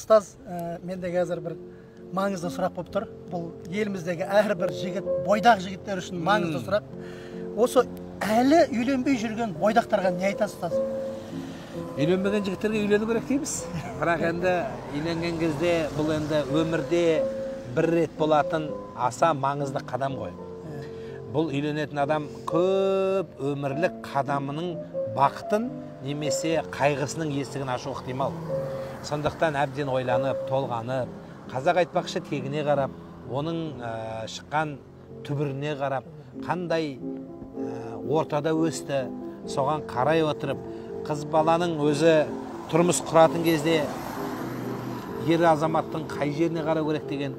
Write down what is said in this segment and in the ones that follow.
Ұстаз, менде қазір бір маңызды сұрақ болып тұр. Бұл еліміздегі әрбір жігіт, бойдақ жігіттер үшін маңызды сұрақ. Осы әлі үйленбей жүрген бойдақтарға не айтасыз, ұстаз? Үйленбеген жігіттерге үйлену керек дейміз. Бірақ енді үйленген кезде бұл енді өмірде бір рет болатын аса маңызды қадам ғой. Бұл үйленетін адам көп өмірлік қадамының бақытын немесе қайғысының есігін ашу ықтимал. Сондықтан әбден ойланып, толғанып, қазақ айтпақшы тегіне қарап, оның шыққан түбіріне қарап, қандай ортада өсті, соған қарай отырып, қыз баланың өзі тұрмыс құратын кезде ер азаматтың қай жеріне қарау керек деген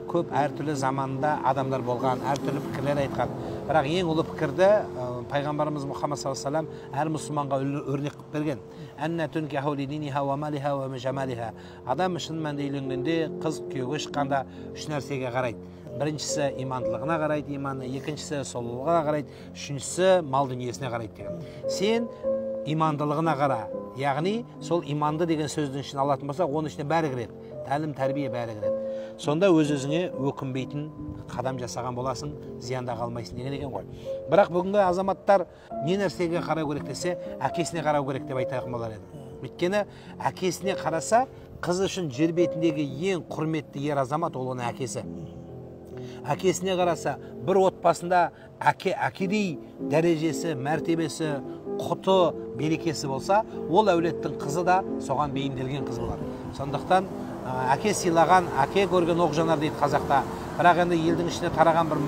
көп әртүрлі заманда адамдар болған, әртүрлі пікірлер айтқан. Бірақ ең ұлы пікірді пайғамбарымыз Мұхаммад саллаллаху алейхи ва саллям әр мұсылманға өрнек қылып берген. Адам шын мәнінде үйленгенде қыз күйеуге шыққанда үш нәрсеге қарайды. Біріншісі имандылығына қарайды, иманы, екіншісі сұлулығына қарайды, үшіншісі мал дүниесіне қарайды деген. Сен имандылығына қара, яғни сол иманды деген сөздің ішіне алатын болса, оның ішіне бәрі кіреді. Тәлім, тәрбие бәрі кіреді. Сонда өз-өзіңе өкінбейтін қадам жасаған боласың, зиянда қалмайсың деген екен ғой. Бірақ бүгінгі азаматтар не нәрсеге қарау керек десе, әкесіне қарау керек деп айтатын болар еді. Өйткені әкесіне қараса, қыз үшін жер бетіндегі ең құрметті ер азамат ол оның әкесі. Әкесіне қараса, бір отбасында әкедей дәрежесі, мәртебесі, құты, берекесі болса, ол әулеттің қызы да соған бейімделген қыз болады. Сондықтан әке сыйлаған, әке көрген оқ жанар дейді қазақта. Бірақ енді елдің ішіне тараған бір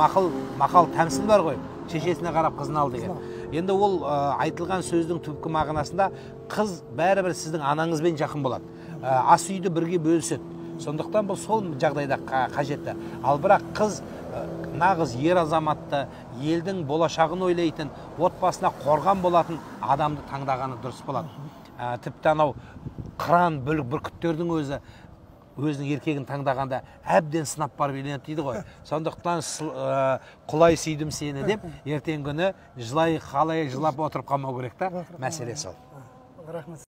мақал тәмсіл бар ғой, шешесіне қарап қызын ал деген. Енді ол айтылған сөздің түпкі мағынасында қыз бәрібір сіздің анаңызбен жақын болады. Ас үйді бірге бөліседі. Сондықтан бұл сол жағдайда қажетті. Ал бірақ қыз нағыз ер азаматты, елдің болашағын ойлайтын, отбасына қорған болатын адамды таңдағаны дұрыс болады. Тіпті анау қыран бүркіттердің өзінің еркегін таңдағанда әбден сынап барып үйленеді дейді ғой. Сондықтан құлай сүйдім сені деп, ертең күні қалай жылап отырып қалмау керек та, мәселе сол. Рахмет.